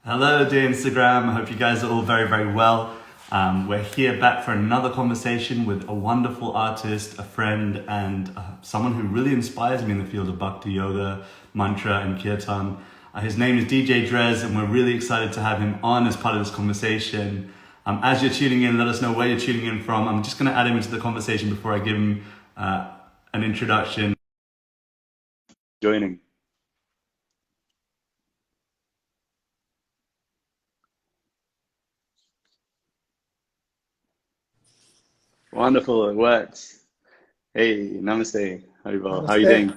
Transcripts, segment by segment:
Hello, dear Instagram. I hope you guys are all very, very well. We're here back for another conversation with a wonderful artist, a friend, and someone who really inspires me in the field of Bhakti Yoga, Mantra, and Kirtan. His name is DJ Drez, and we're really excited to have him on as part of this conversation. As you're tuning in, let us know where you're tuning in from. I'm just going to add him into the conversation before I give him an introduction. Joining. Wonderful, it works. Hey, namaste. How are you Namaste. doing?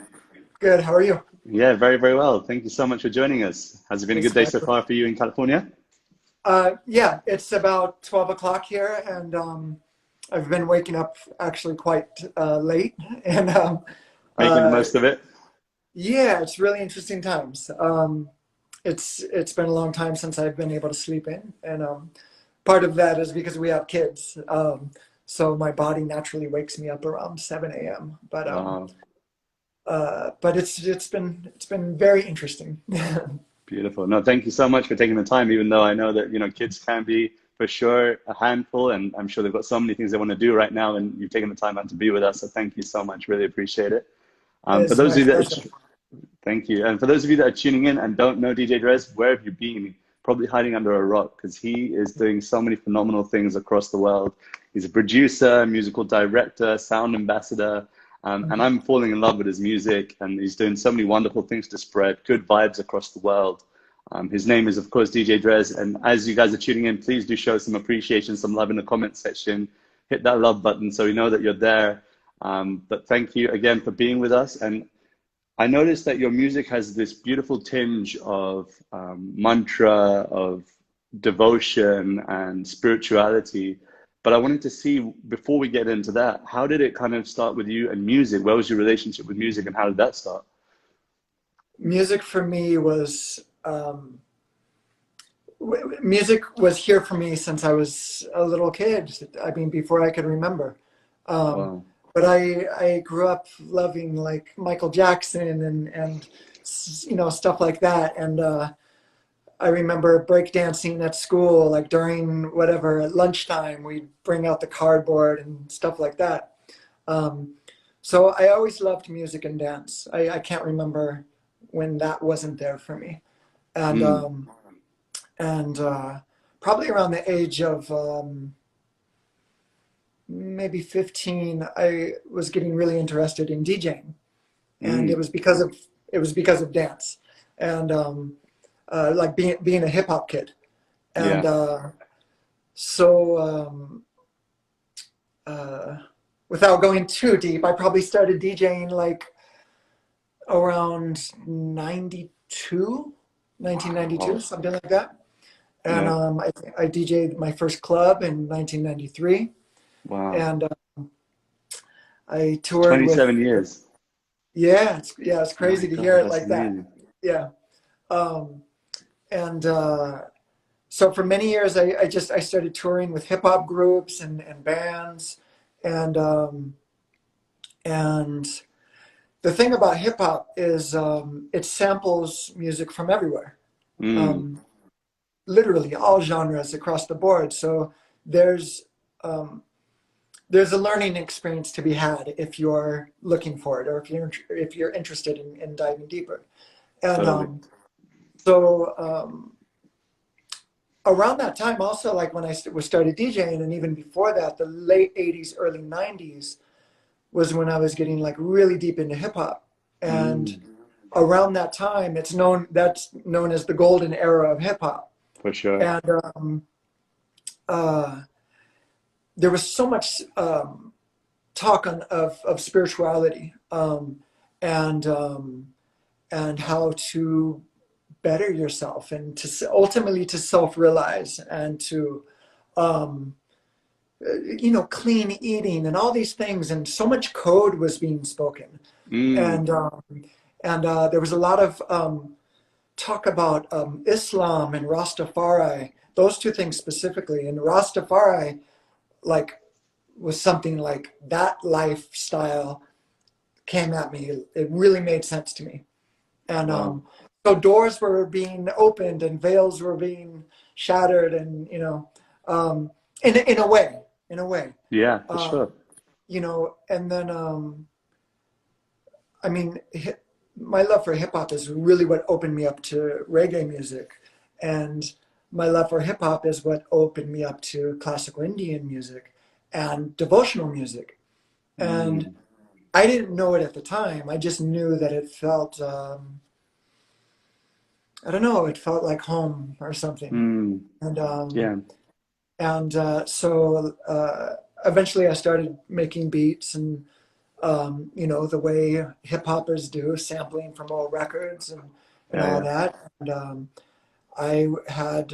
Good. How are you? Yeah, very, very well. Thank you so much for joining us. Has it been a good day so Respect. far for you in California? Yeah, it's about 12 o'clock here, and I've been waking up actually quite late. And Making the uh, most of it? yeah, it's really interesting times. It's been a long time since I've been able to sleep in, and part of that is because we have kids. So my body naturally wakes me up around 7 a.m. Wow, But it's been very interesting. beautiful. No, thank you so much for taking the time, even though I know that, kids can be for sure a handful, and I'm sure they've got so many things they want to do right now, and you've taken the time out to be with us. So thank you so much. Really appreciate it. For It's those my of you pleasure. that Thank you. And for those of you that are tuning in and don't know DJ Drez, where have you been? Probably hiding under a rock because he is doing so many phenomenal things across the world. He's a producer, musical director, sound ambassador, and I'm falling in love with his music. And he's doing so many wonderful things to spread good vibes across the world. His name is, of course, DJ Drez. And as you guys are tuning in, please do show some appreciation, some love in the comment section. Hit that love button so we know that you're there. But thank you again for being with us. And I noticed that your music has this beautiful tinge of mantra, of devotion and spirituality. But I wanted to see, before we get into that, how did it kind of start with you and music? Where was your relationship with music and how did that start? Music for me was music was here for me since I was a little kid. I mean, before I could remember. Um, Wow. but I grew up loving like Michael Jackson and stuff like that. And I remember breakdancing at school, like during whatever at lunchtime, we'd bring out the cardboard and stuff like that. Um, so I always loved music and dance. I can't remember when that wasn't there for me. And Mm. probably around the age of maybe 15, I was getting really interested in DJing, and Mm. it was because of dance, and like being a hip hop kid, and Yeah. so uh, without going too deep, I probably started DJing like around 92, 1992, Wow. something like that. And Yeah. I DJ'd my first club in 1993, Wow. and I toured with, 27 years. yeah, it's Oh my crazy to hear God, it that's like that. amazing. Yeah. Um, and so for many years, I started touring with hip hop groups and bands, and and the thing about hip hop is it samples music from everywhere, Mm. um, literally all genres across the board. So there's um, there's a learning experience to be had if you're looking for it or if you're interested in diving deeper. And Totally. so around that time, also like when I was started DJing, and even before that, the late '80s, early '90s was when I was getting like really deep into hip hop. And Mm. around that time, that's known as the golden era of hip hop. For sure. And uh, there was so much talk of spirituality, and and how to better yourself and to ultimately to self-realize and to um, clean eating and all these things, and so much code was being spoken, Mm. and there was a lot of talk about Islam and Rastafari, those two things specifically. And Rastafari like was something like that lifestyle came at me. It really made sense to me. And Wow. so doors were being opened and veils were being shattered, and in a way, Yeah, for sure. and then I mean, my love for hip hop is really what opened me up to reggae music, and my love for hip hop is what opened me up to classical Indian music and devotional music. And Mm, I didn't know it at the time. I just knew that it felt, I don't know, it felt like home or something. mm, And yeah, so eventually I started making beats and the way hip hoppers do, sampling from old records and yeah, all yeah. that. And I had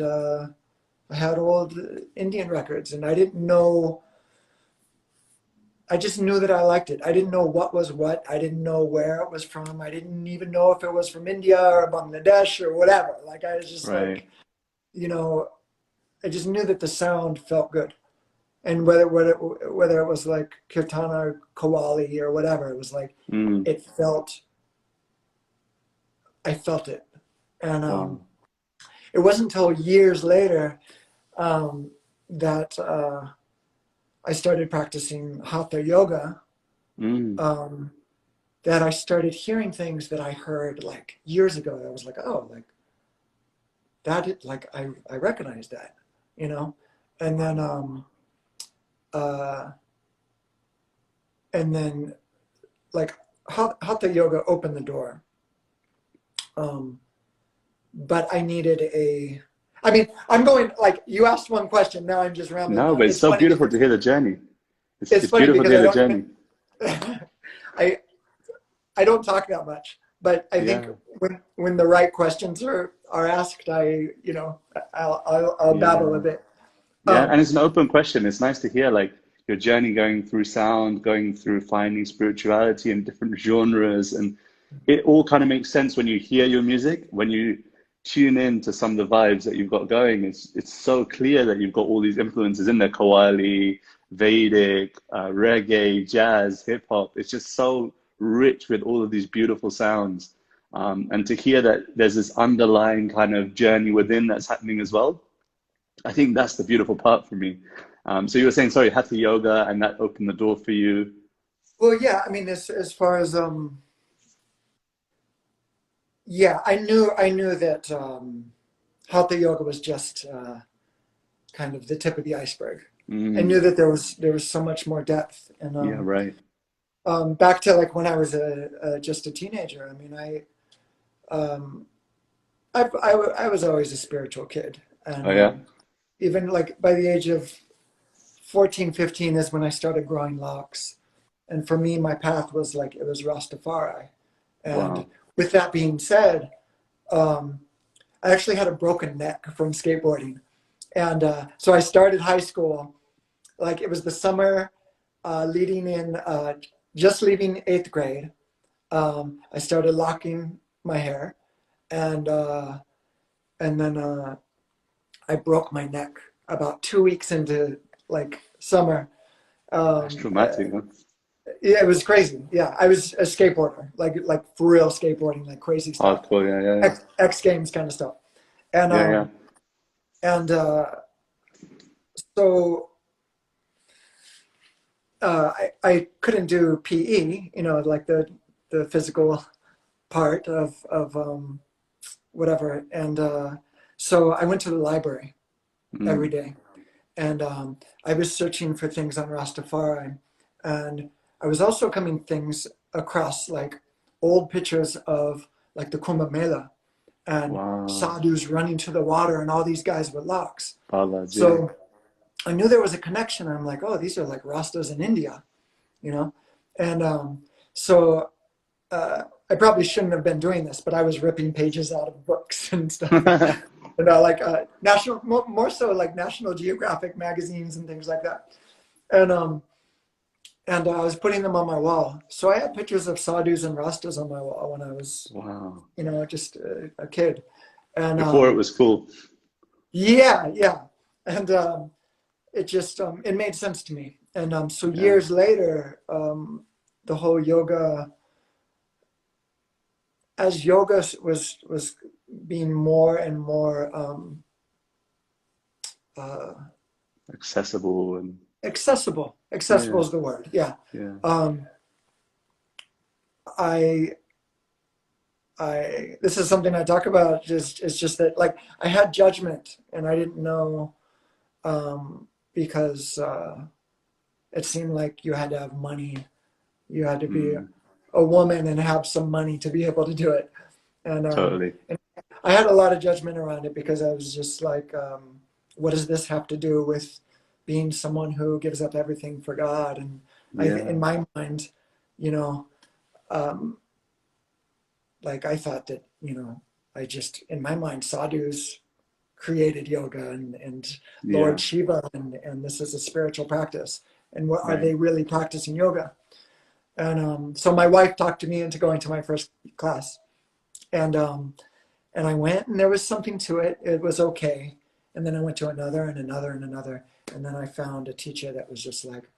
I had old Indian records, and I didn't know. I just knew that I liked it. I didn't know what was what. I didn't know where it was from. I didn't even know if it was from India or Bangladesh or whatever. Like I was just Right. like, you know, I just knew that the sound felt good. And whether it was like kirtana or kawali or whatever, it was like Mm, it felt. I felt it, and wow. it wasn't until years later that I started practicing hatha yoga, Mm, um, that I started hearing things that I heard like years ago. I was like, oh, like I recognize that, you know, and then uh, and then like hatha yoga opened the door, um, but I needed a. I mean, I'm going like you asked one question. Now I'm just rambling no, on. but it's It's so funny beautiful because to hear the journey. it's It's funny beautiful to because hear I the don't journey. even. I I don't talk that much, but I think Yeah, when the right questions are asked, I'll babble a yeah. bit. Yeah, Um, and it's an open question. It's nice to hear like your journey going through sound, going through finding spirituality in different genres, and it all kind of makes sense when you hear your music, when you tune in to some of the vibes that you've got going. It's so clear that you've got all these influences in there: Qawwali, Vedic, reggae, jazz, hip hop. It's just so rich with all of these beautiful sounds. And to hear that there's this underlying kind of journey within that's happening as well. I think that's the beautiful part for me. So you were saying, sorry, hatha yoga, and that opened the door for you. well, yeah, I mean, as far as yeah, I knew that hatha yoga was just kind of the tip of the iceberg. I knew Mm, that there was so much more depth, and yeah, right. back to like when I was just a teenager. I mean, um, I was always a spiritual kid, and Oh, yeah. even like by the age of 14, 15 is when I started growing locks. And for me, my path was like, it was Rastafari. And Wow. with that being said, um, I actually had a broken neck from skateboarding. And so I started high school, like it was the summer leading in, just leaving eighth grade. I started locking my hair, and then I broke my neck about 2 weeks into like summer. That's Um, uh, traumatic, huh? yeah, it was crazy. Yeah, I was a skateboarder, like for real skateboarding, like crazy stuff, Hardcore, yeah, yeah, X Games kind of stuff, and yeah, yeah. so I couldn't do PE, like the physical part of whatever, and so I went to the library every Mm, day, and I was searching for things on Rastafari, and I was also coming things across like old pictures of like the Kumbh Mela and wow. sadhus running to the water and all these guys with locks. Ballads, yeah. So I knew there was a connection. I'm like, oh, these are like Rastas in India, you know, and so I probably shouldn't have been doing this, but I was ripping pages out of books and stuff. Like national, more so like National Geographic magazines and things like that. And I was putting them on my wall. So I had pictures of sadhus and rastas on my wall when I was, Wow. just a kid. And Before it was cool. yeah, yeah. And it just it made sense to me. And so Yeah. years later, the whole yoga as yoga was being more and more accessible and accessible. Accessible yeah, is the word. Yeah. yeah, I this is something I talk about. Just it's just that like I had judgment and I didn't know because it seemed like you had to have money, you had to be mm, a woman and have some money to be able to do it. totally, And I had a lot of judgment around it because I was just like, what does this have to do with being someone who gives up everything for God? And yeah, in my mind, you know, um, like I thought that, you know, I just, in my mind, sadhus created yoga and yeah, Lord Shiva, and this is a spiritual practice. And what are right, they really practicing yoga? And so my wife talked to me into going to my first class. And I went, and there was something to it. It was okay. And then I went to another and another and another. And then I found a teacher that was just like,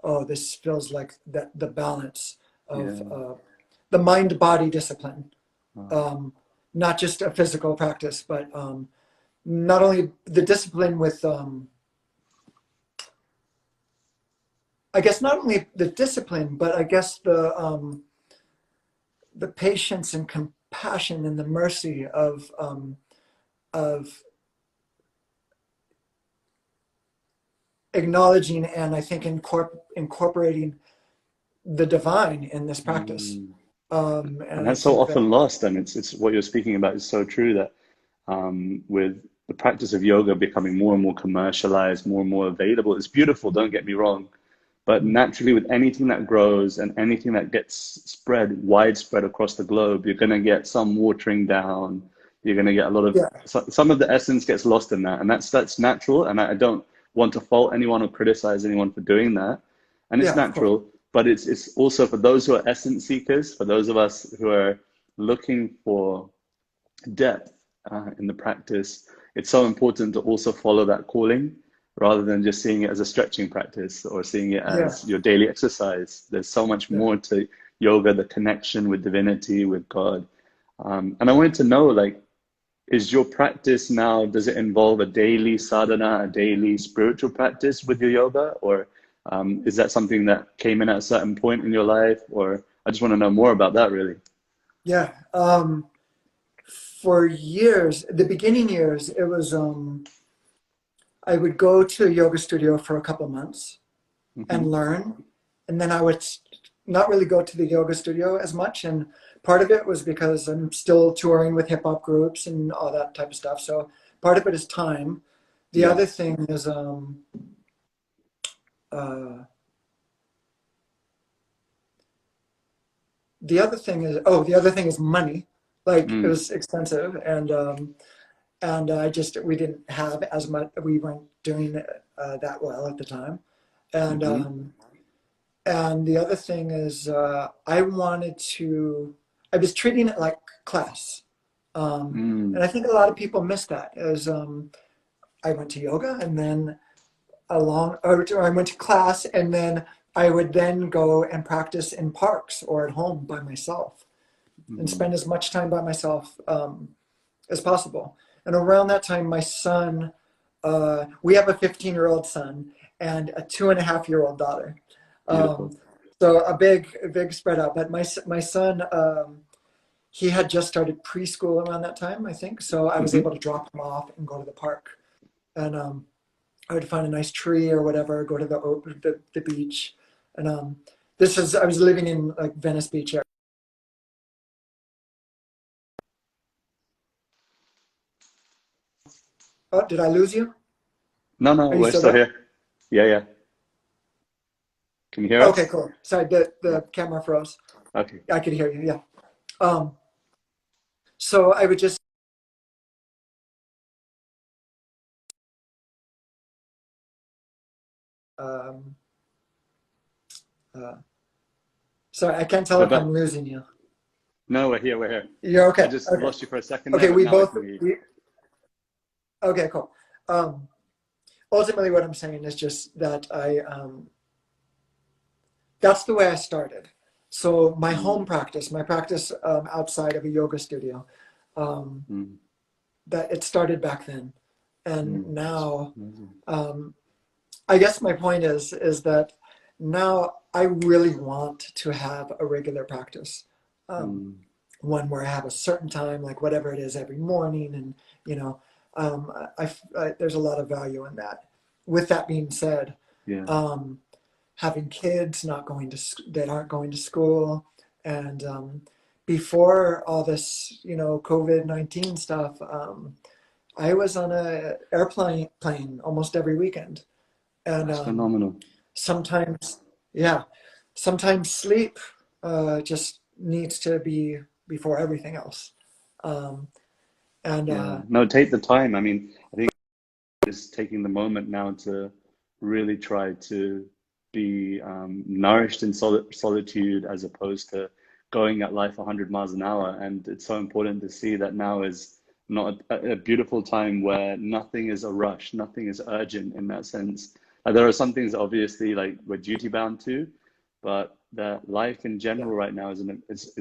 oh, this feels like that the balance of yeah, the mind-body discipline, uh, um, not just a physical practice, but not only the discipline with, I guess not only the discipline, but I guess the patience and compassion and the mercy of acknowledging and I think incorporating the divine in this practice. mm. And And I that's so think that, often lost. And it's what you're speaking about is so true that with the practice of yoga becoming more and more commercialized, more and more available, it's beautiful, don't get me wrong. But naturally, with anything that grows and anything that gets spread, widespread across the globe, you're going to get some watering down. You're going to get a lot of, yeah, some of the essence gets lost in that. And that's natural. And I don't want to fault anyone or criticize anyone for doing that. And it's yeah, of course. natural. But it's also for those who are essence seekers, for those of us who are looking for depth in the practice, it's so important to also follow that calling rather than just seeing it as a stretching practice or seeing it Yeah, as your daily exercise. There's so much yeah. more to yoga, the connection with divinity, with God. And I wanted to know, like, is your practice now, does it involve a daily sadhana, a daily spiritual practice with your yoga? Or is that something that came in at a certain point in your life? Or I just want to know more about that, really. Yeah. For years, the beginning years, it was I would go to a yoga studio for a couple months and Hmm. learn, and then I would not really go to the yoga studio as much. And part of it was because I'm still touring with hip hop groups and all that type of stuff. So part of it is time. The Yeah. other thing is uh, the other thing is money. Like it Mm. was expensive, and I just we didn't have as much. We weren't doing that well at the time, and Hmm. um, and the other thing is I wanted to. I was treating it like class, Mm. and I think a lot of people miss that. As I went to yoga, and then or I went to class, and then I would then go and practice in parks or at home by myself and Mm. spend as much time by myself as possible. And around that time, my son, we have a 15-year-old son and a 2.5-year-old daughter. Um, Beautiful. so a big spread out. But my son, he had just started preschool around that time, I think. So I was able Hmm. to drop him off and go to the park. And I would find a nice tree or whatever, go to the beach. And I was living in like Venice Beach area. Oh, did I lose you? No, no, Are you we're still still there? here. Yeah, yeah. Can you hear Okay, us? cool. Sorry, Yeah. the camera froze. Okay. I could hear you. Yeah. Um, so I would just, um, uh, sorry, I can't tell We're if back. I'm losing you. No, we're here. We're here. You're I okay. just Okay. lost you for a second there, Okay. but now I can hear you. Okay, cool. Um, ultimately, what I'm saying is just that that's the way I started. So my home practice, my practice outside of a yoga studio, that it started back then. And now, I guess my point is that now I really want to have a regular practice. One where I have a certain time, like whatever it is, every morning, and you know, there's a lot of value in that. With that being said, having kids that aren't going to school, and before all this, COVID-19 stuff, I was on a plane almost every weekend, and That's phenomenal. sometimes, yeah, sometimes sleep just needs to be before everything else. Um, and No, take the time. I mean, I think just taking the moment now to really try to be nourished in solitude as opposed to going at life 100 miles an hour. And it's so important to see that now is not a beautiful time where nothing is a rush, nothing is urgent in that sense. There are some things that obviously like we're duty bound to, but that life in yeah, general right now is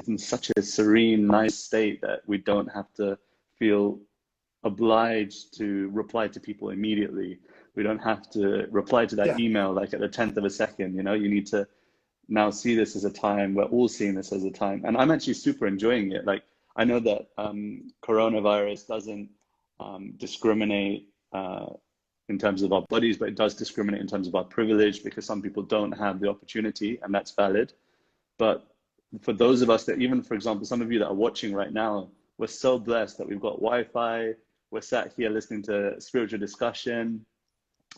in such a serene, nice state that we don't have to feel obliged to reply to people immediately. We don't have to reply to that yeah, email like at the 10th of a second. You need to now see this as a time. We're all seeing this as a time, and I'm actually super enjoying it. Like I know that coronavirus doesn't discriminate in terms of our bodies, but it does discriminate in terms of our privilege because some people don't have the opportunity, and that's valid. But for those of us that, even for example, some of you that are watching right now, we're so blessed that we've got Wi-Fi. We're sat here listening to spiritual discussion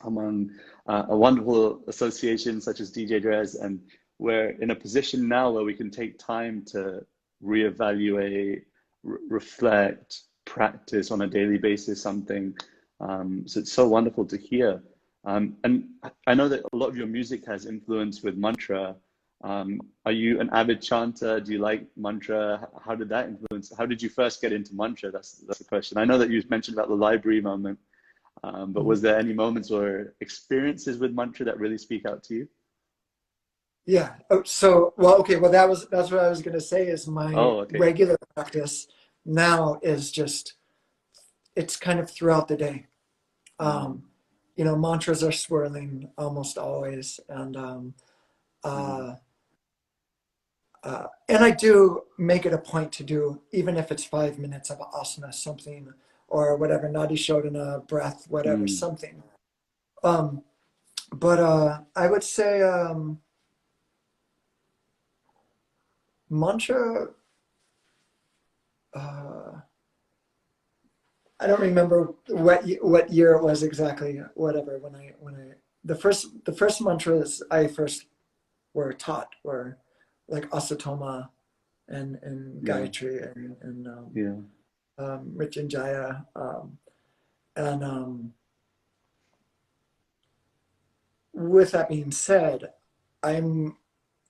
among a wonderful association such as djdrez, and we're in a position now where we can take time to reevaluate, reflect, practice on a daily basis something. So it's so wonderful to hear. And I know that a lot of your music has influence with mantra. Are you an avid chanter? Do you like mantra? How did that influence? How did you first get into mantra? That's the question. I know that you mentioned about the library moment, but was there any moments or experiences with mantra that really speak out to you? yeah. Oh, so, well, okay, well, that's what I was gonna say. Is my Oh, okay. regular practice now is just, it's kind of throughout the day. Mm, Um, Mantras are swirling almost always, mm, uh, and I do make it a point to do, even if it's 5 minutes of asana, something, or whatever, nadi shodhana, breath, whatever, mm, something. Um, but I would say mantra. Uh, I don't remember what year it was exactly. Whatever, when I the first mantras I first were taught were like Asatoma and yeah, Gayatri and yeah. Mrityunjaya, and with that being said, I'm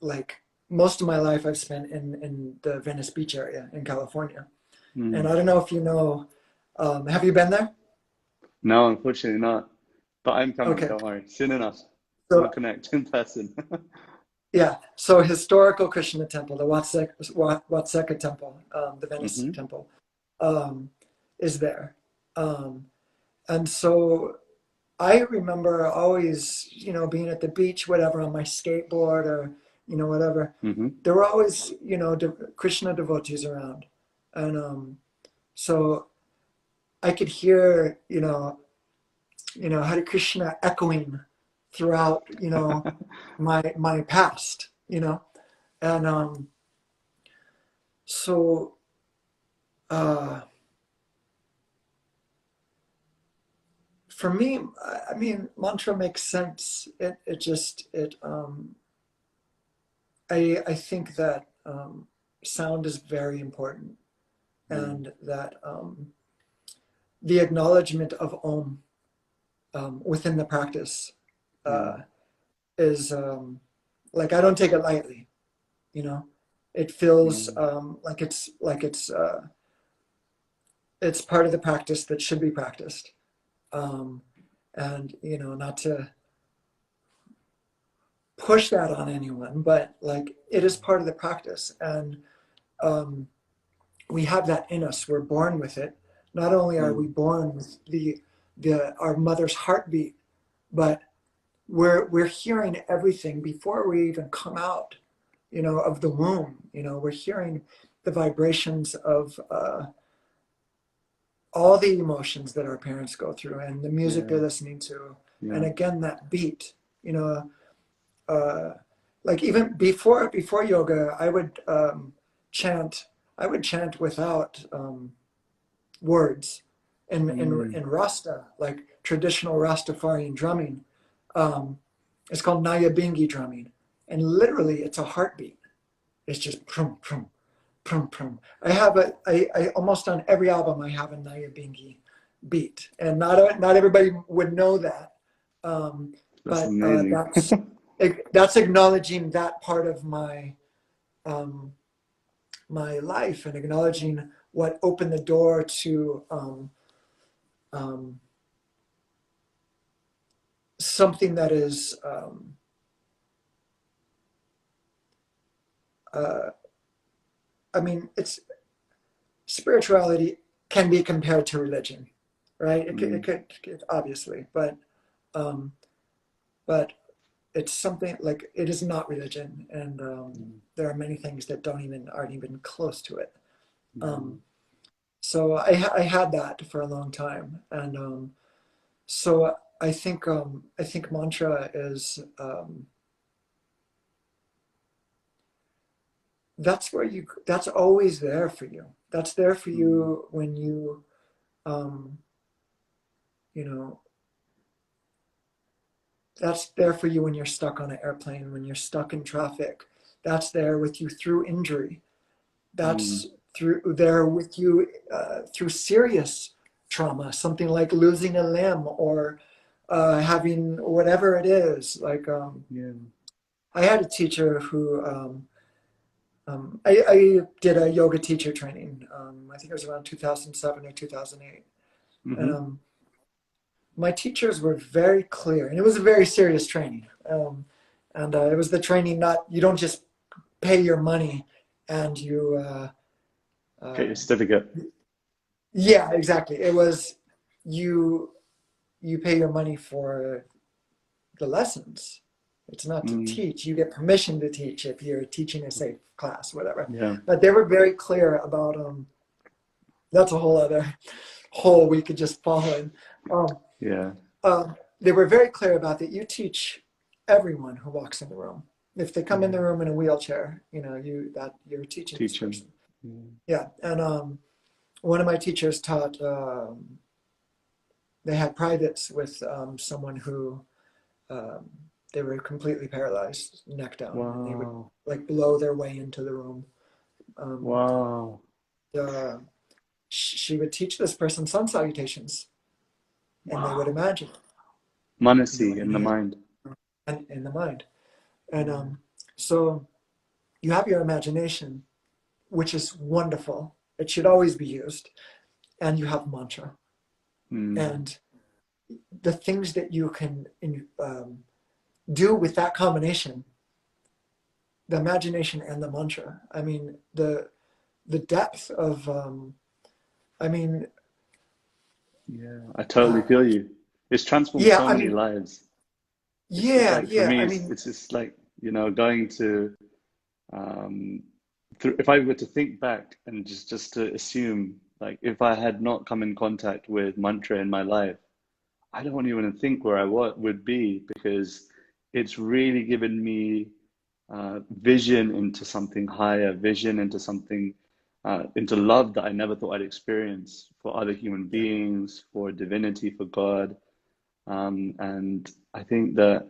like, most of my life I've spent in the Venice Beach area in California, and Mm. I don't know if you know. Have you been there? No, unfortunately not. But I'm coming, Okay, don't worry. Soon enough. We'll so connect in person. yeah, so historical Krishna temple, the Watseka temple, the Venice Hmm. temple, um, is there. Um, and so I remember always, being at the beach, whatever, on my skateboard or, whatever. Hmm. There were always, Krishna devotees around. And so I could hear, Hare Krishna echoing throughout, my past, And so uh, for me, I mean, mantra makes sense. I think that sound is very important, Mm, and that the acknowledgement of Om within the practice mm, uh, is like, I don't take it lightly. It feels mm, it's part of the practice that should be practiced, um, and not to push that on anyone, but like it is part of the practice, and um, we have that in us. We're born with it. Not only are we Mm. born with the our mother's heartbeat, but we're hearing everything before we even come out, you know, of the womb. You know, we're hearing the vibrations of all the emotions that our parents go through, and the music Yeah. they're listening to, and Yeah. again that beat. You know, uh, like even before yoga, chant. I would chant without words Mm. in Rasta, like traditional Rastafarian drumming. Um, it's called Nyabingi drumming, and literally it's a heartbeat. It's just prum prum prum prum. I almost on every album I have a Nyabingi beat, and not everybody would know that, um, That's but amazing. that's acknowledging that part of my um, my life, and acknowledging what opened the door to um, something that is uh, I mean, it's spirituality can be compared to religion, right? Mm. It could obviously, um, but it's something like it is not religion, and Mm. there are many things that aren't even close to it. Mm. Um, so I had that for a long time, and so I think mantra is that's always there for you. That's there for Mm. you when you um, you know, that's there for you when you're stuck on an airplane, when you're stuck in traffic. That's there with you through injury. Mm. That's there with you through serious trauma, something like losing a limb, or having whatever it is. Like Yeah. I had a teacher who I did a yoga teacher training. I think it was around 2007 or 2008, and Mm-hmm. my teachers were very clear, and it was a very serious training. And it was the training, not you don't just pay your money and you Get uh, your certificate. yeah, exactly. It was you you pay your money for the lessons. It's not to Mm. teach. You get permission to teach if you're teaching a safe class, whatever. Yeah. But they were very clear about that's a whole other hole we could just fall in. Um, Yeah. they were very clear about that. You teach everyone who walks in the room. If they come in Yeah. the room in a wheelchair, you know you're teaching this Teach them. person. Yeah. Yeah, and one of my teachers taught. They had privates with someone who um, they were completely paralyzed, neck down, and they would Wow. like blow their way into the room. Um, Wow. uh, she would teach this person sun salutations, and they would Wow. imagine, you know, Manasi in the mind. and in the mind. And Yeah. so you have your imagination, which is wonderful. It should always be used. And you have mantra. Mm. And the things that you can do with that combination, the imagination and the mantra. I mean, the depth of, I mean, Yeah. I totally uh, feel you. It's transformed yeah, so I many mean, lives. It's just yeah, like for yeah. me, I mean, it's just like, going to um if I were to think back and just to assume like if I had not come in contact with mantra in my life, I don't even think where I would be because it's really given me vision into something higher, vision into something, into love that I never thought I'd experience for other human yeah, beings, for divinity, for God. And I think that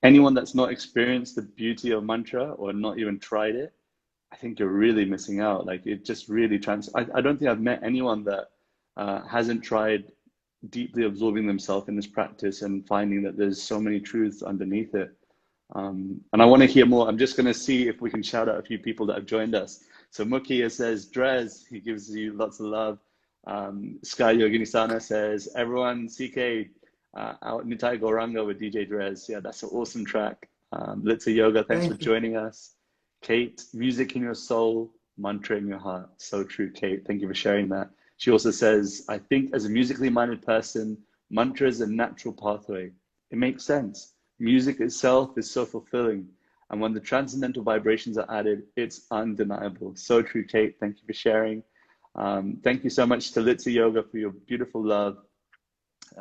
anyone that's not experienced the beauty of mantra or not even tried it, I think you're really missing out. Like it just really I don't think I've met anyone that hasn't tried deeply absorbing themselves in this practice and finding that there's so many truths underneath it. And I want to hear more. I'm just going to see if we can shout out a few people that have joined us. So Mukia says, Drez, he gives you lots of love. Sky Yogini Sana says, everyone, CK, out Nitai Goranga with DJ Drez. Yeah, that's an awesome track. Litsa Yoga, thanks for Thank you. joining us. Kate, music in your soul, mantra in your heart. So true, Kate. Thank you for sharing that. She also says, I think as a musically minded person, mantra is a natural pathway. It makes sense. Music itself is so fulfilling. And when the transcendental vibrations are added, it's undeniable. So true, Kate. Thank you for sharing. Thank you so much to Litsa Yoga for your beautiful love,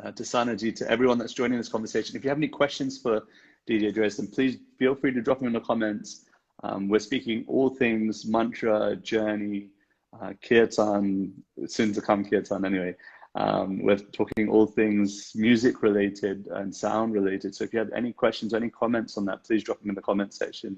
to Sanaji, to everyone that's joining this conversation. If you have any questions for DJ Drez, then please feel free to drop them in the comments. We're speaking all things mantra, journey, kirtan, soon to come kirtan anyway. We're talking all things music related and sound related. So if you have any questions, any comments on that, please drop them in the comment section.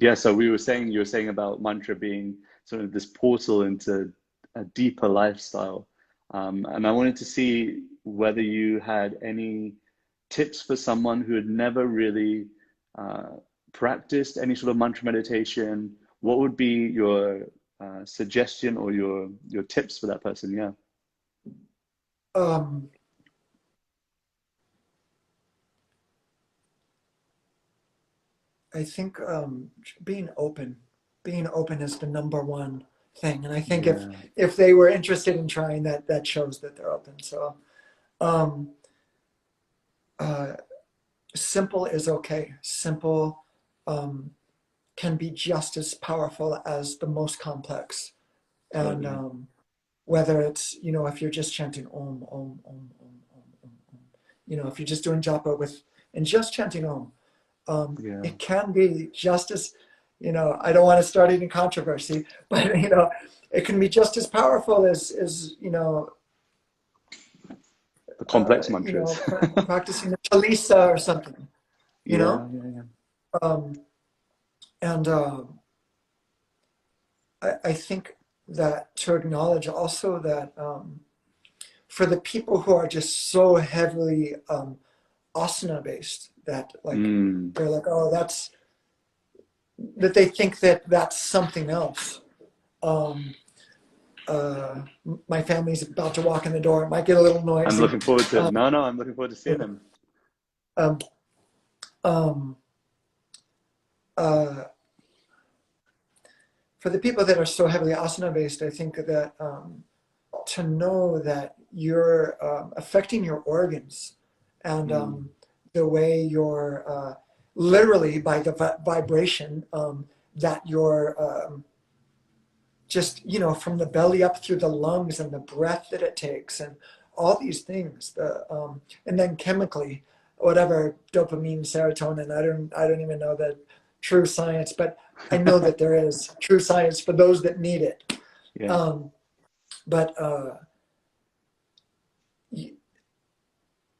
Yeah, so you were saying about mantra being sort of this portal into a deeper lifestyle. And I wanted to see whether you had any tips for someone who had never really practiced any sort of mantra meditation. What would be your suggestion or your tips for that person? Yeah. I think being open is the number one thing. And I think Yeah. if they were interested in trying that, that shows that they're open. So um, simple is okay. Simple can be just as powerful as the most complex. And whether it's, if you're just chanting Om, Om, Om, Om, Om, Om, Om, if you're just doing japa and just chanting Om, it can be just as, I don't want to start any controversy, but, it can be just as powerful as the complex mantras. Practicing the Chalisa or something, Yeah. And I think that to acknowledge also that for the people who are just so heavily asana based that they're like, oh, that they think that that's something else. My family's about to walk in the door. It might get a little noisy. I'm looking forward to I'm looking forward to seeing them. For the people that are so heavily asana based, I think that to know that you're affecting your organs and the way you're literally by the vibration that you're just, from the belly up through the lungs and the breath that it takes and all these things, and then chemically, whatever, dopamine, serotonin, I don't even know the true science, but I know that there is true science for those that need it. Yeah. But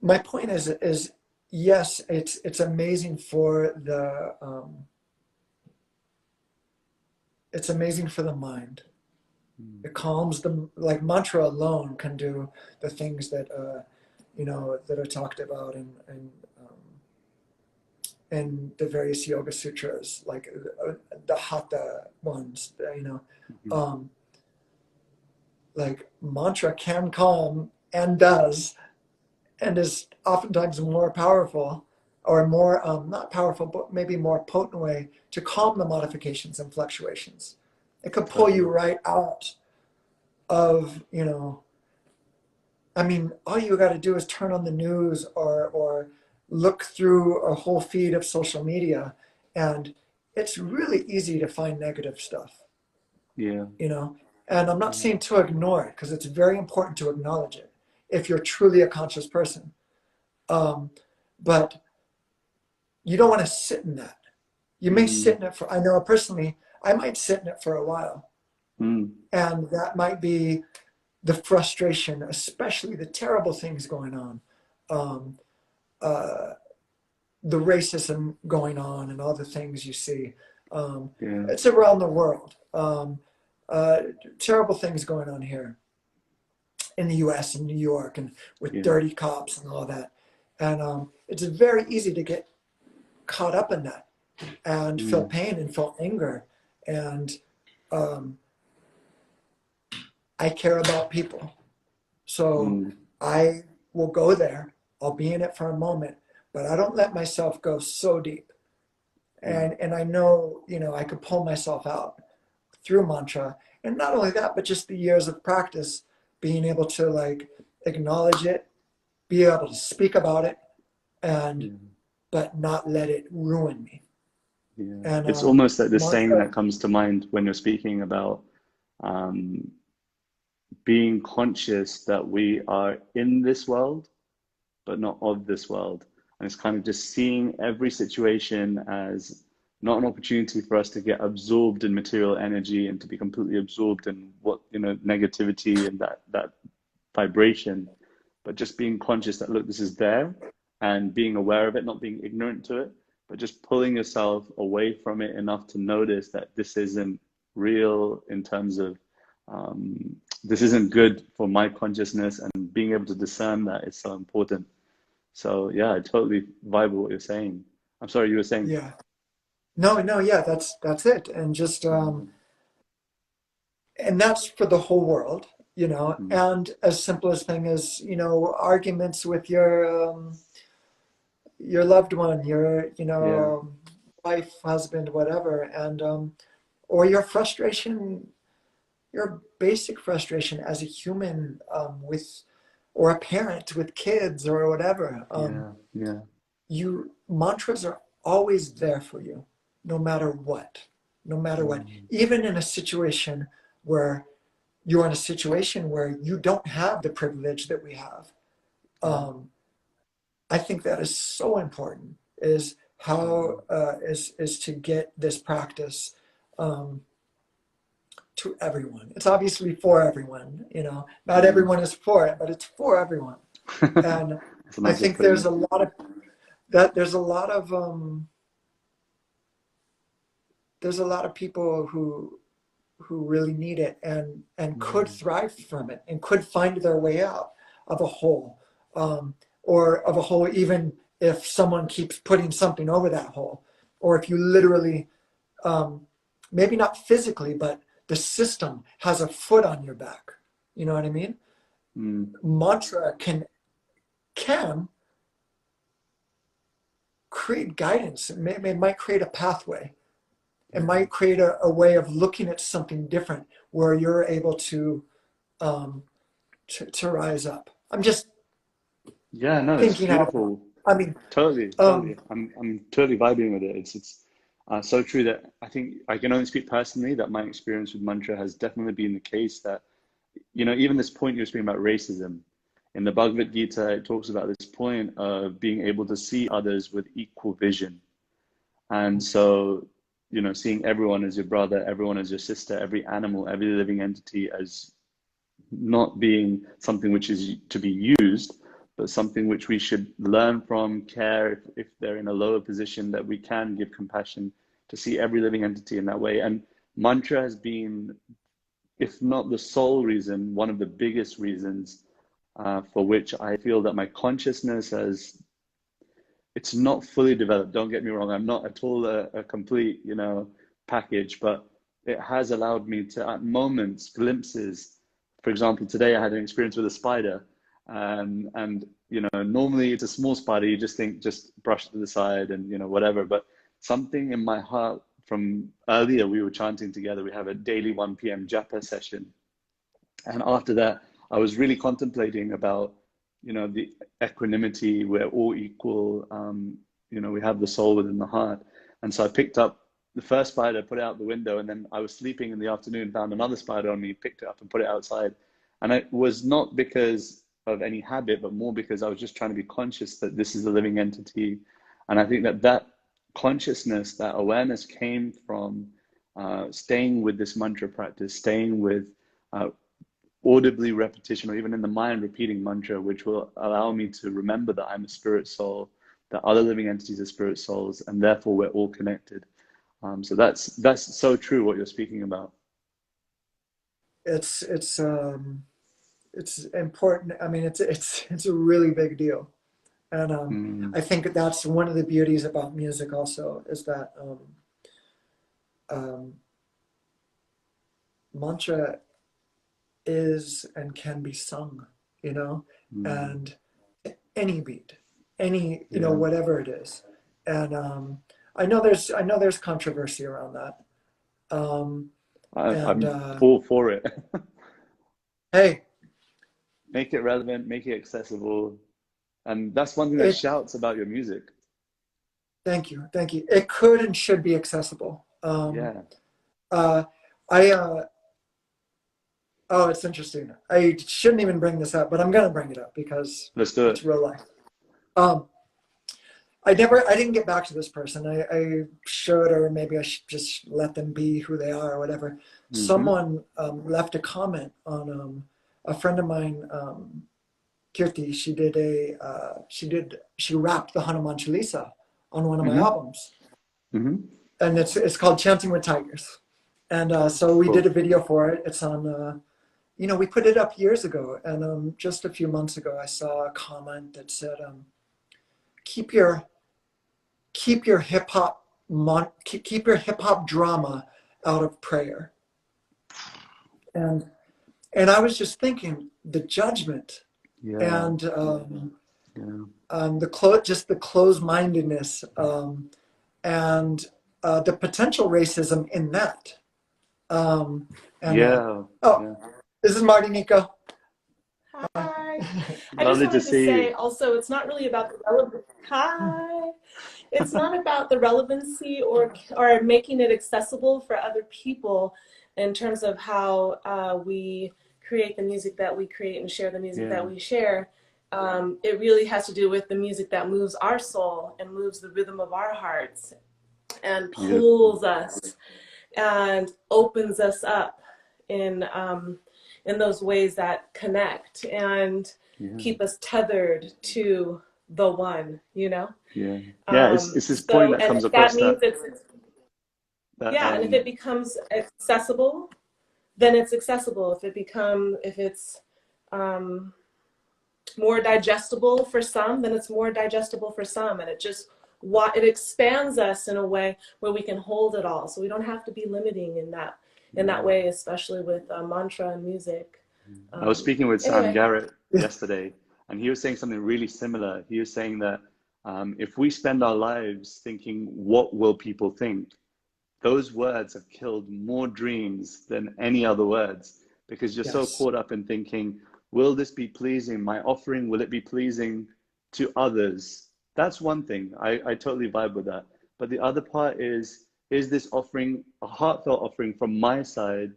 my point is yes, it's amazing for the mind. It calms them. Like mantra alone can do the things that that are talked about in the various yoga sutras, like the hatha ones. Like mantra can calm and does, and is oftentimes more powerful, or more not powerful, but maybe more potent way to calm the modifications and fluctuations. It could pull you right out of, all you got to do is turn on the news or look through a whole feed of social media, and it's really easy to find negative stuff. Yeah. And I'm not saying to ignore it, because it's very important to acknowledge it if you're truly a conscious person. But you don't want to sit in that. You may sit in it for, I know personally, I might sit in it for a while. And that might be the frustration, especially the terrible things going on, the racism going on and all the things you see. It's around the world. Terrible things going on here in the US and New York, and with dirty cops and all that. And it's very easy to get caught up in that and feel pain and feel anger. And I care about people. So I will go there. I'll be in it for a moment, but I don't let myself go so deep. And I know, you know, I could pull myself out through mantra. And not only that, but just the years of practice, being able to like acknowledge it, be able to speak about it, and yeah, but not let it ruin me. yeah. And It's almost like the saying mantra, that comes to mind when you're speaking about um, being conscious that we are in this world, but not of this world. And it's kind of just seeing every situation as not an opportunity for us to get absorbed in material energy and to be completely absorbed in what, you know, negativity and that vibration, but just being conscious that, look, this is there, and being aware of it, not being ignorant to it, but just pulling yourself away from it enough to notice that this isn't real in terms of this isn't good for my consciousness, and being able to discern that is so important. So yeah, I totally vibe with what you're saying. I'm sorry, you were saying. yeah. No, no, yeah, that's it. And just Mm, and that's for the whole world, you know, mm, and as simple as thing as, you know, arguments with your loved one, your, you yeah, know, wife, husband, whatever, and or your frustration, your basic frustration as a human, with, or a parent with kids or whatever. yeah, yeah. You mantras are always there for you, no matter what, no matter what. Mm, Even in a situation where you're in a situation where you don't have the privilege that we have. mm, Um, I think that is so important. Is how mm, is to get this practice um, to everyone. It's obviously for everyone. You know, not mm. everyone is for it, but it's for everyone. And That's a I nice way of think putting there's it. a lot of that. There's a lot of people who really need it and could Mm, thrive from it and could find their way out of a hole, or of a hole, even if someone keeps putting something over that hole, or if you literally, um, maybe not physically, but the system has a foot on your back. You know what I mean? mm, Mantra can create guidance. It might create a pathway. It yeah. might create a way of looking at something different where you're able um, to rise up. I'm just Yeah, no, it's thinking out loud. beautiful. I mean, Totally, um, totally. I'm totally vibing with it. It's so true that I think I can only speak personally that my experience with mantra has definitely been the case that, you know, even this point you were speaking about racism. In the Bhagavad Gita, it talks about this point of being able to see others with equal vision. And so, you know, seeing everyone as your brother, everyone as your sister, every animal, every living entity as not being something which is to be used, but something which we should learn from, care if they're in a lower position, that we can give compassion to see every living entity in that way. And mantra has been, if not the sole reason, one of the biggest reasons for which I feel that my consciousness has, it's not fully developed. Don't get me wrong. I'm not at all a complete, you know, package, but it has allowed me to, at moments, glimpses. For example, today I had an experience with a spider, and you know, normally it's a small spider. You just think, just brush to the side, and you know, whatever. But something in my heart from earlier, we were chanting together. We have a daily 1 p.m. japa session, and after that, I was really contemplating about, you know, the equanimity. We're all equal. You know, we have the soul within the heart. And so I picked up the first spider, put it out the window, and then I was sleeping in the afternoon, found another spider on me, picked it up and put it outside. And it was not because of any habit, but more because I was just trying to be conscious that this is a living entity. And I think that that consciousness, that awareness came from staying with this mantra practice, staying with uh, audibly repetition, or even in the mind repeating mantra, which will allow me to remember that I'm a spirit soul, that other living entities are spirit souls, and therefore we're all connected. So that's so true what you're speaking about. it's it's important. I mean, it's a really big deal, and Mm, I think that's one of the beauties about music. Also, is that um, mantra is and can be sung, you know, mm, and any beat. any, you know, Yeah. whatever it is. And I know there's controversy around that. Um, and I'm all for it. hey, Make it relevant, make it accessible. And that's one thing that it shouts about your music. thank you. It could and should be accessible. Yeah. Uh, I oh, it's interesting. I shouldn't even bring this up, but I'm gonna bring it up because Let's do it's it. real life. Um, I didn't get back to this person. I should, or maybe I should just let them be who they are or whatever. Hmm. Someone left a comment on a friend of mine, Kirti. She rapped the Hanuman Chalisa on one of my Hmm. albums, Hmm. and it's called Chanting with Tigers. And so we did a Cool. video for it. It's on, you know, we put it up years ago, and just a few months ago, I saw a comment that said, "Keep your hip hop keep your hip hop drama out of prayer." And I was just thinking the judgment Yeah. and Yeah. the closed mindedness and the potential racism in that. And Yeah. oh, Yeah. this is Marty Nico. Hi. I just Lovely to wanted to see you. say also, it's not really about the relevant. Hi. It's not about the relevancy or making it accessible for other people in terms of how we create the music that we create and share the music Yeah. that we share. It really has to do with the music that moves our soul and moves the rhythm of our hearts and Beautiful. pulls us and opens us up in those ways that connect and Yeah. keep us tethered to the one, you know? Yeah. Yeah. It's this point So, that and comes if that across means that it's, that yeah, and if it becomes accessible, then it's accessible. If it's um, more digestible for some, then it's more digestible for some. And it expands us in a way where we can hold it all. So we don't have to be limiting in that yeah. way, especially with mantra and music. I was speaking with Sam Anyway, Garrett yesterday, and he was saying something really similar. He was saying that if we spend our lives thinking, what will people think? Those words have killed more dreams than any other words because you're so Yes. caught up in thinking, will this be pleasing? My offering, will it be pleasing to others? That's one thing. I totally vibe with that. But the other part is this offering a heartfelt offering from my side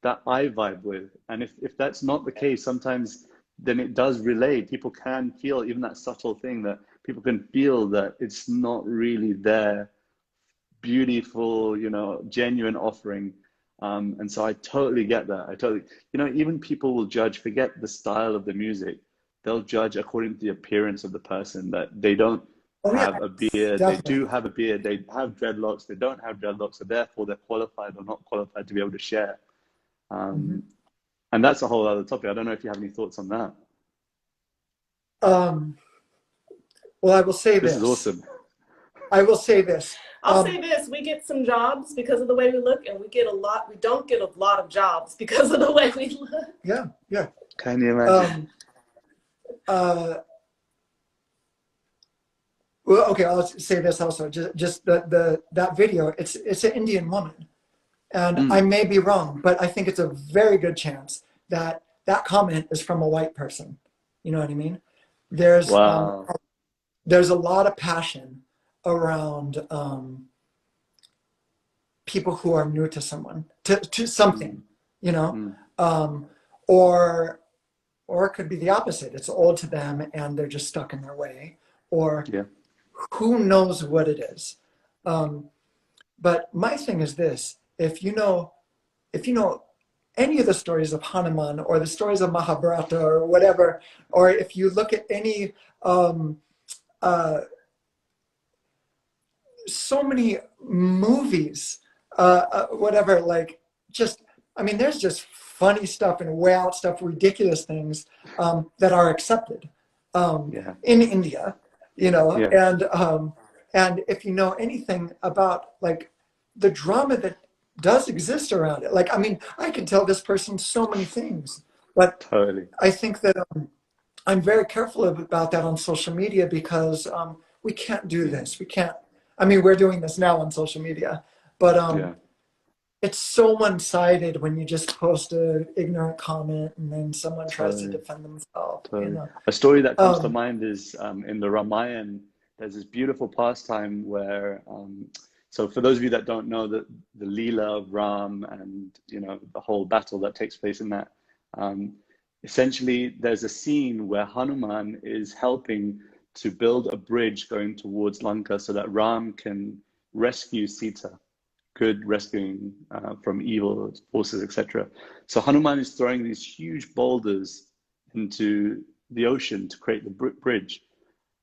that I vibe with? And if that's not the case, sometimes then it does relate. People can feel even that subtle thing that people can feel that it's not really their beautiful, genuine offering. And so I totally get that. I totally, even people will judge, forget the style of the music. They'll judge according to the appearance of the person, that they don't Oh yeah, have a beard, they definitely. do have a beard, they have dreadlocks, they don't have dreadlocks, so therefore they're qualified or not qualified to be able to share. Mm-hmm. Um, and that's a whole other topic. I don't know if you have any thoughts on that. Um, well, I will say This is this. awesome. I will say this. I'll say this, we get some jobs because of the way we look, and we don't get a lot of jobs because of the way we look. Yeah, yeah. Can you imagine? Uh, well, okay. I'll say this also. Just that video. It's an Indian woman, and I may be wrong, but I think it's a very good chance that that comment is from a white person. You know what I mean? There's Wow. there's a lot of passion around people who are new to someone, to something, you know, or it could be the opposite. It's old to them and they're just stuck in their way, or Yeah. who knows what it is. But my thing is this: if you know any of the stories of Hanuman or the stories of Mahabharata or whatever, or if you look at any so many movies, whatever, like just, I mean, there's just funny stuff and way out stuff, ridiculous things that are accepted Yeah. in India, you know, Yeah. and if you know anything about like the drama that does exist around it, like, I mean, I can tell this person so many things, but Totally. I think that I'm very careful about that on social media because we can't do this. We can't. I mean, we're doing this now on social media, but Yeah, it's so one-sided when you just post an ignorant comment and then someone tries to totally. defend themselves. You Totally. know. A story that comes to Um, mind is in the Ramayana, there's this beautiful pastime where, so for those of you that don't know the Leela of Ram and, you know, the whole battle that takes place in that, um, essentially there's a scene where Hanuman is helping to build a bridge going towards Lanka so that Ram can rescue Sita, good rescuing from evil forces, etc. So Hanuman is throwing these huge boulders into the ocean to create the bridge.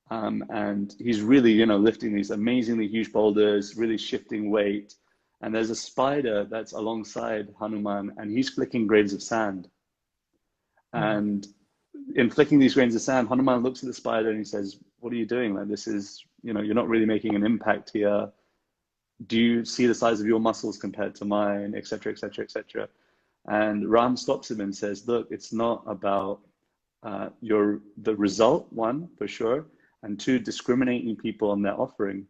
And he's really, you know, lifting these amazingly huge boulders, really shifting weight. And there's a spider that's alongside Hanuman, and he's flicking grains of sand. And in flicking these grains of sand, Hanuman looks at the spider and he says, "What are you doing? Like, this is, you know, you're not really making an impact here. Do you see the size of your muscles compared to mine, etc., etc., etc." And Ram stops him and says, "Look, it's not about the result, one, for sure, and two, discriminating people on their offering.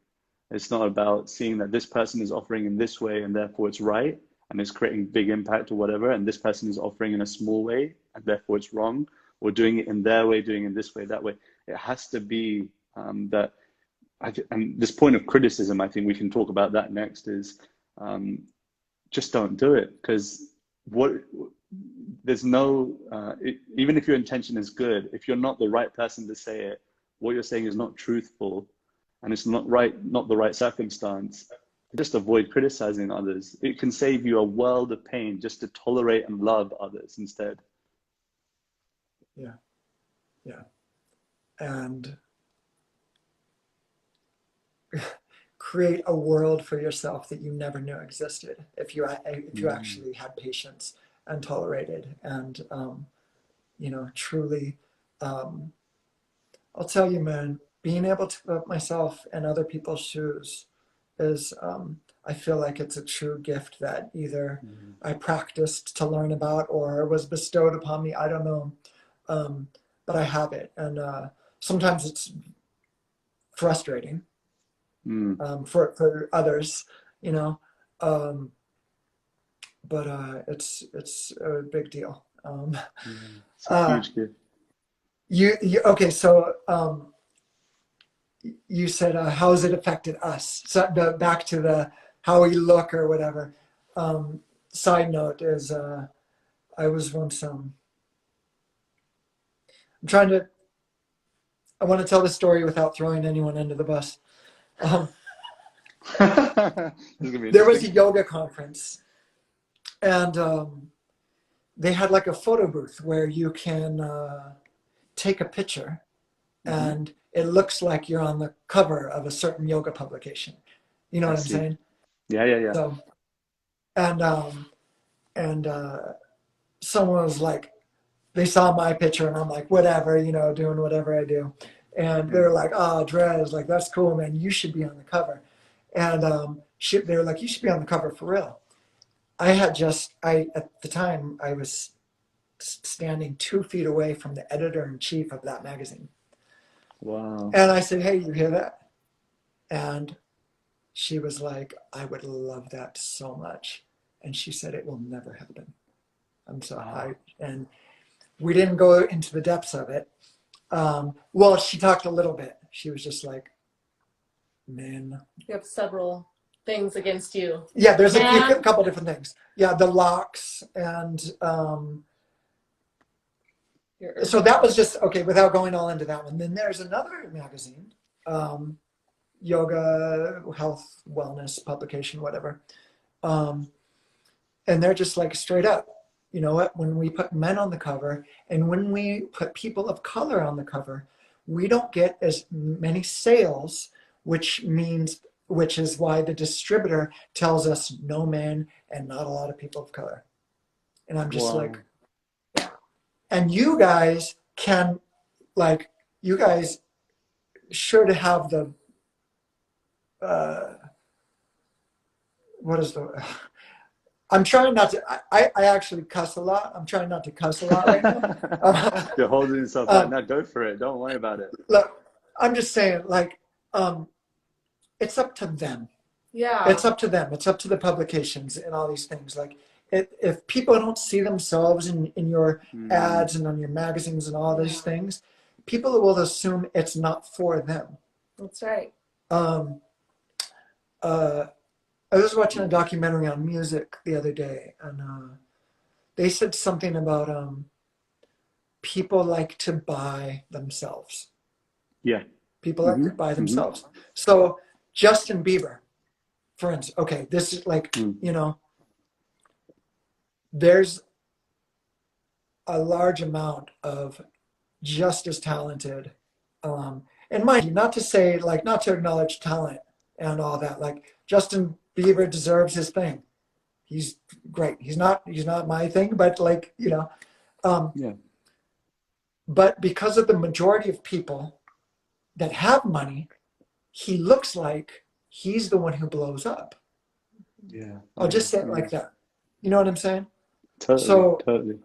It's not about seeing that this person is offering in this way and therefore it's right and it's creating big impact or whatever, and this person is offering in a small way and therefore it's wrong, or doing it in their way, doing it in this way, that way. It has to be that, and this point of criticism, I think we can talk about that next, is just don't do it, because what there's no even if your intention is good, if you're not the right person to say it, what you're saying is not truthful, and it's not right, not the right circumstance, just avoid criticizing others. It can save you a world of pain just to tolerate and love others instead. yeah, yeah, and create a world for yourself that you never knew existed if you actually had patience and tolerated and you know, truly. I'll tell you, man, being able to put myself in other people's shoes is, I feel like it's a true gift that either I practiced to learn about or was bestowed upon me. I don't know. But I have it. And sometimes it's frustrating for others, you know. But it's a big deal. It's a huge gift. You okay? So you said how has it affected us? So back to the how we look or whatever. Side note is I was once I'm trying to. I want to tell the story without throwing anyone under the bus. There was a yoga conference, and they had like a photo booth where you can take a picture, and it looks like you're on the cover of a certain yoga publication. You know what I'm saying? Yeah. So, and someone was like, they saw my picture, and I'm like, whatever, you know, doing whatever I do. And they're like, "Oh, Drez, like that's cool, man. You should be on the cover." And they were like, "You should be on the cover for real." I at the time I was standing 2 feet away from the editor-in-chief of that magazine. Wow. And I said, "Hey, you hear that?" And she was like, "I would love that so much." And she said, "It will never happen." And we didn't go into the depths of it. Well, she talked a little bit. She was just like, "Man." You have several things against you. Yeah, there's a couple different things. Yeah, the locks and so that was just okay without going all into that one. Then there's another magazine, yoga, health, wellness publication, whatever. And they're just like straight up, you know what? When we put men on the cover and when we put people of color on the cover, we don't get as many sales, which is why the distributor tells us no men and not a lot of people of color. And I'm just like, and you guys can, like, you guys should have the, what is the, I'm trying not to. I actually cuss a lot. I'm trying not to cuss a lot right now. You're holding yourself back. Now go for it. Don't worry about it. Look, I'm just saying, like, it's up to them. Yeah. It's up to them. It's up to the publications and all these things. Like, if people don't see themselves in your ads and on your magazines and all these things, people will assume it's not for them. That's right. I was watching a documentary on music the other day, and they said something about people like to buy themselves. Yeah. People like to buy themselves. So Justin Bieber, for instance, okay, this is like, you know, there's a large amount of just as talented, and mind you, not to say, like, not to acknowledge talent and all that. Like, Justin Bieber deserves his thing. He's great. He's not my thing, but, like, you know, but because of the majority of people that have money, he looks like he's the one who blows up. Yeah. I'll just say it like that. You know what I'm saying? Totally. So, totally.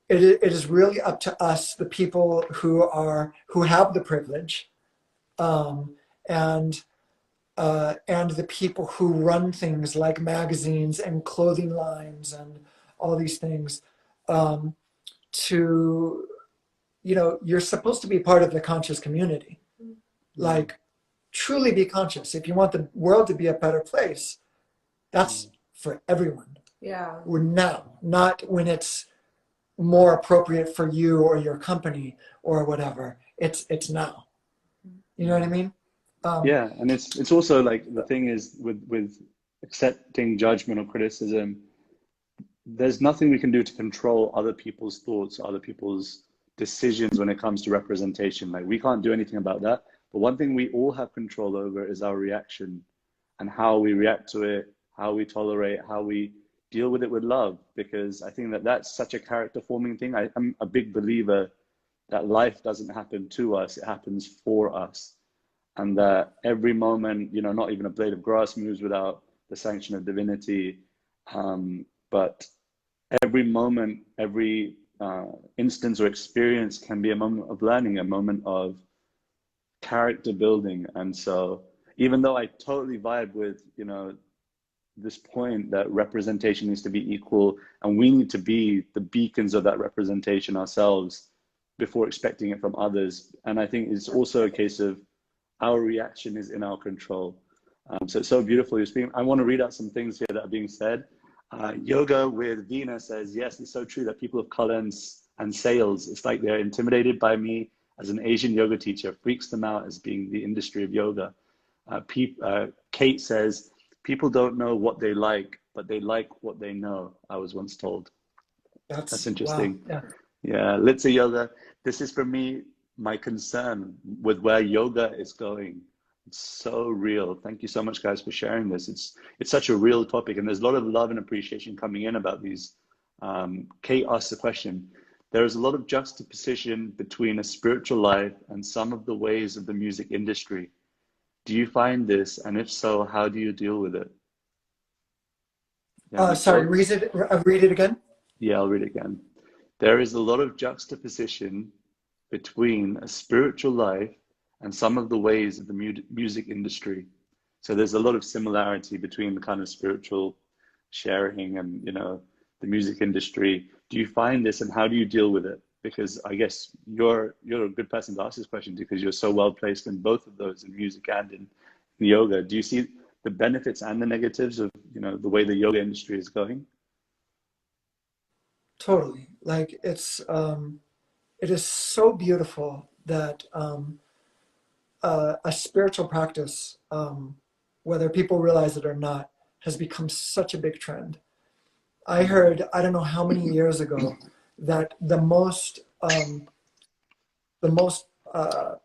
It is really up to us, the people who have the privilege, and the people who run things like magazines and clothing lines and all these things, to, you know, you're supposed to be part of the conscious community. Like, truly be conscious. If you want the world to be a better place, that's for everyone. Yeah. We're now, not when it's more appropriate for you or your company or whatever. It's now. You know what I mean? Yeah, and it's also like, the thing is with accepting judgment or criticism, there's nothing we can do to control other people's thoughts, other people's decisions when it comes to representation. Like, we can't do anything about that. But one thing we all have control over is our reaction, and how we react to it, how we tolerate, how we deal with it with love. Because I think that that's such a character forming thing. I'm a big believer that life doesn't happen to us, it happens for us. And that every moment, you know, not even a blade of grass moves without the sanction of divinity. But every moment, every instance or experience can be a moment of learning, a moment of character building. And so, even though I totally vibe with, you know, this point that representation needs to be equal, and we need to be the beacons of that representation ourselves before expecting it from others. And I think it's also a case of our reaction is in our control. So it's so beautiful you're speaking. I want to read out some things here that are being said. Yoga with Vina says, yes, it's so true that people of color and sales, it's like they're intimidated by me as an Asian yoga teacher, freaks them out as being the industry of yoga. Kate says, people don't know what they like, but they like what they know, I was once told. That's interesting. Wow. Yeah, Litsa Yoga, this is for me, my concern with where yoga is going. It's so real. Thank you so much, guys, for sharing this. It's such a real topic, and there's a lot of love and appreciation coming in about these. Kate asked the question, there is a lot of juxtaposition between a spiritual life and some of the ways of the music industry. Do you find this? And if so, how do you deal with it? Sorry, read it again. Yeah, I'll read it again. There is a lot of juxtaposition between a spiritual life and some of the ways of the music industry. So there's a lot of similarity between the kind of spiritual sharing and, you know, the music industry. Do you find this, and how do you deal with it? Because I guess you're a good person to ask this question, because you're so well placed in both of those, in music and in yoga. Do you see the benefits and the negatives of, you know, the way the yoga industry is going? Totally. Like, it is so beautiful that a spiritual practice, whether people realize it or not, has become such a big trend. I heard, I don't know how many years ago, that the most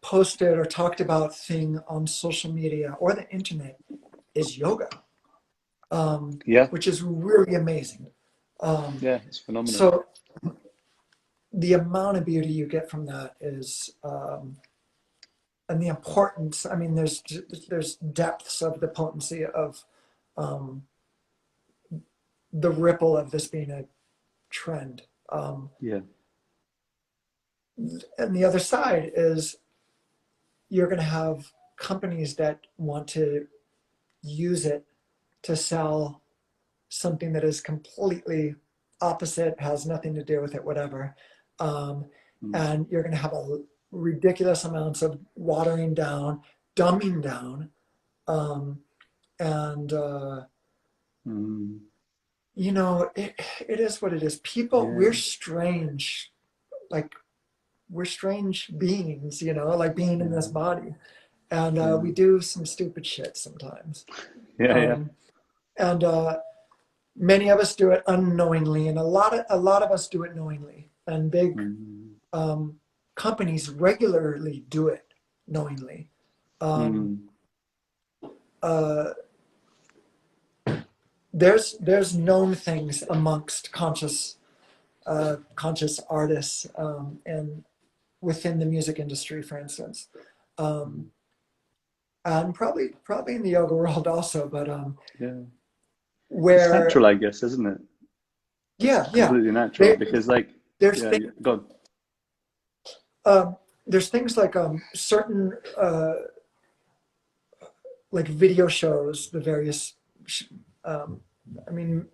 posted or talked about thing on social media or the internet is yoga, which is really amazing. Yeah, it's phenomenal. So the amount of beauty you get from that is, and the importance, I mean, there's depths of the potency of the ripple of this being a trend. Yeah. And the other side is you're going to have companies that want to use it to sell something that is completely opposite, has nothing to do with it, whatever. And you're going to have a ridiculous amounts of watering down, dumbing down, and you know, it is what it is. People, we're strange, like we're strange beings, you know, like being in this body, and we do some stupid shit sometimes. And many of us do it unknowingly, and a lot of us do it knowingly, and big companies regularly do it knowingly. There's known things amongst conscious artists, and within the music industry, for instance, and probably in the yoga world also, but where it's natural, I guess, isn't it? Yeah, completely natural, because like there's go on. There's things like certain like video shows, the various I mean,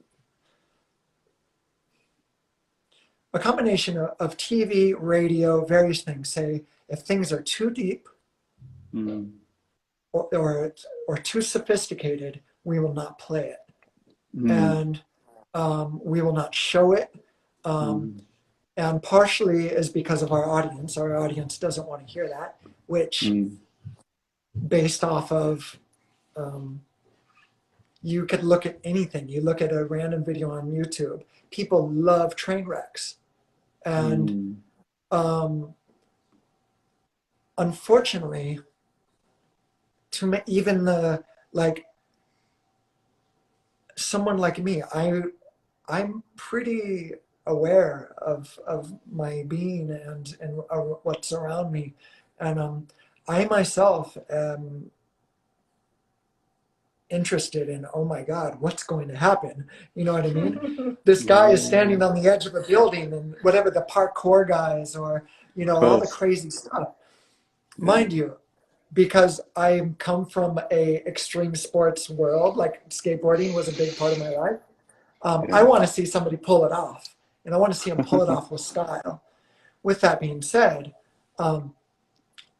a combination of TV, radio, various things say if things are too deep or too sophisticated, we will not play it, and we will not show it. And partially is because of our audience. Our audience doesn't want to hear that, which based off of, you could look at anything. You look at a random video on YouTube. People love train wrecks. And unfortunately, even like someone like me, I'm pretty aware of my being and what's around me, and I myself am interested in, oh my God, what's going to happen? You know what I mean? This guy is standing on the edge of a building, and whatever, the parkour guys, or you know, all the crazy stuff. Mind you, because I come from a extreme sports world, like skateboarding was a big part of my life. I want to see somebody pull it off. And I want to see them pull it off with style. With that being said,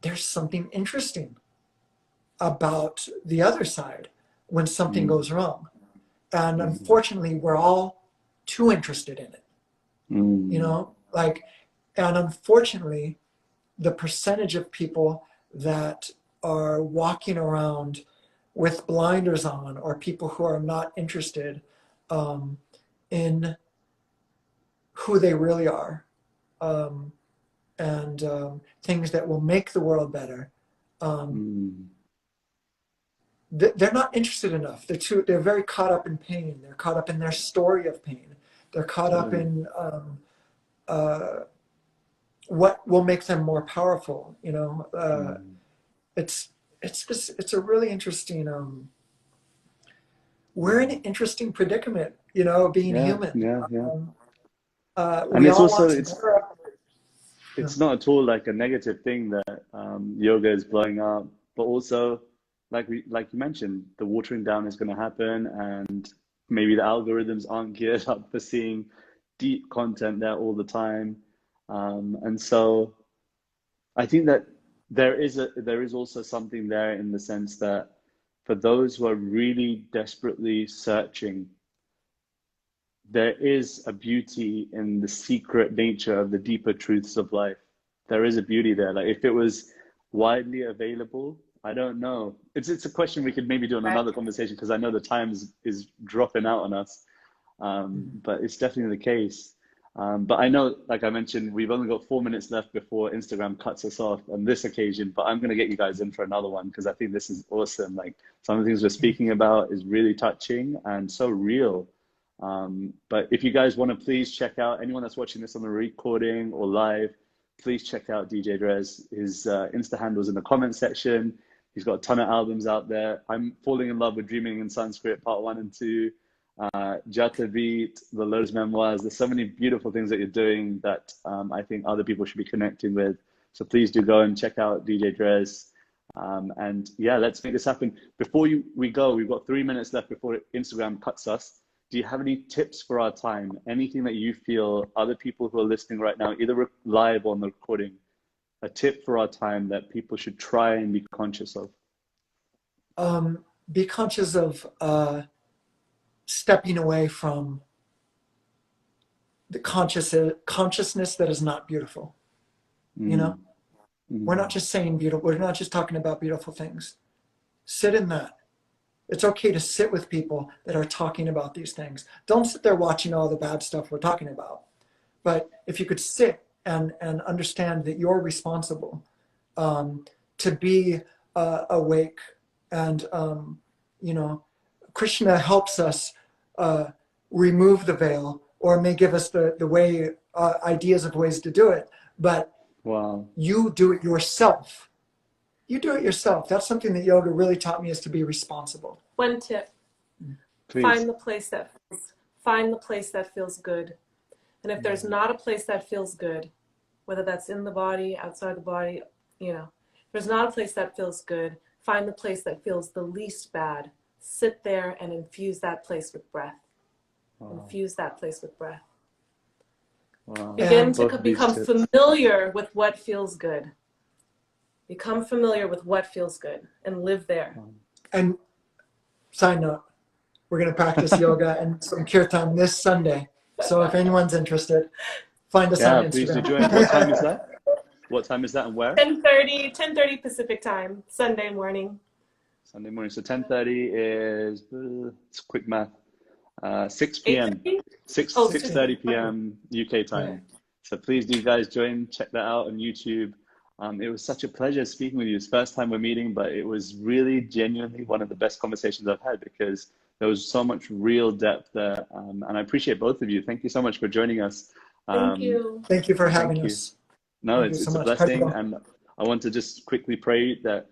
there's something interesting about the other side when something goes wrong. And unfortunately, we're all too interested in it. You know, like, and unfortunately, the percentage of people that are walking around with blinders on, or people who are not interested in who they really are, and things that will make the world better. They're not interested enough. They're very caught up in pain. They're caught up in their story of pain. They're caught up in what will make them more powerful. You know, it's a really interesting. We're in an interesting predicament, you know, being human. And it's also it's not at all like a negative thing that yoga is blowing up, but also like you mentioned, the watering down is going to happen, and maybe the algorithms aren't geared up for seeing deep content there all the time, and so I think that there is also something there in the sense that for those who are really desperately searching, there is a beauty in the secret nature of the deeper truths of life. There is a beauty there. Like if it was widely available, I don't know. It's a question we could maybe do on another conversation, because I know the time is dropping out on us. But it's definitely the case. But I know, like I mentioned, we've only got 4 minutes left before Instagram cuts us off on this occasion, but I'm going to get you guys in for another one, because I think this is awesome. Like some of the things we're speaking about is really touching and so real. But if you guys want to, please check out, anyone that's watching this on the recording or live, please check out DJ Drez. His Insta handle's in the comment section. He's got a ton of albums out there. I'm falling in love with Dreaming in Sanskrit Part 1 and 2. Jatavit, the Lotus Memoirs. There's so many beautiful things that you're doing that I think other people should be connecting with. So please do go and check out DJ Drez. And yeah, let's make this happen. Before we go, we've got 3 minutes left before Instagram cuts us. Do you have any tips for our time? Anything that you feel other people who are listening right now, either live or on the recording, a tip for our time that people should try and be conscious of? Be conscious of stepping away from the consciousness that is not beautiful. You know, we're not just saying beautiful. We're not just talking about beautiful things. Sit in that. It's okay to sit with people that are talking about these things. Don't sit there watching all the bad stuff we're talking about. But if you could sit and understand that you're responsible to be awake, and you know, Krishna helps us remove the veil, or may give us the way, ideas of ways to do it. But wow, you do it yourself. You do it yourself. That's something that yoga really taught me, is to be responsible. One tip: please. find the place that feels good. And if there's not a place that feels good, whether that's in the body, outside the body, you know, if there's not a place that feels good, find the place that feels the least bad. Sit there and infuse that place with breath. Wow. Infuse that place with breath. Wow. Begin to become familiar with what feels good. Become familiar with what feels good and live there. And side note, we're going to practice yoga and some kirtan this Sunday. So if anyone's interested, find us on Instagram. Please do join. What time is that? What time is that and where? 10:30 Pacific time, Sunday morning. Sunday morning. So 10:30 is, it's quick math, 6 p.m. 6:30 p.m. UK time. Yeah. So please do, guys, join. Check that out on YouTube. It was such a pleasure speaking with you. It's the first time we're meeting, but it was really genuinely one of the best conversations I've had, because there was so much real depth there. And I appreciate both of you. Thank you so much for joining us. Thank you. Thank you for having us. No, it's a blessing. And I want to just quickly pray that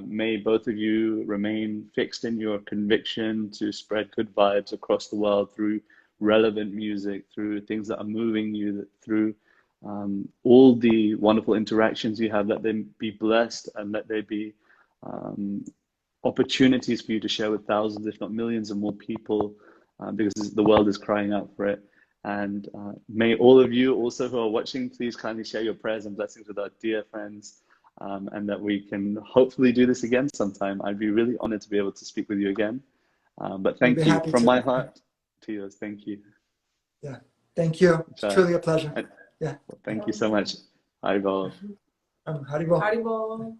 may both of you remain fixed in your conviction to spread good vibes across the world through relevant music, through things that are moving you, through all the wonderful interactions you have. Let them be blessed, and let they be opportunities for you to share with thousands, if not millions of more people, because the world is crying out for it. And may all of you also who are watching, please kindly share your prayers and blessings with our dear friends, and that we can hopefully do this again sometime. I'd be really honored to be able to speak with you again. But thank you from my heart to yours. Thank you. Yeah, thank you. It's truly a pleasure. Yeah. Thank you so much. Haribol. Haribol. Haribol.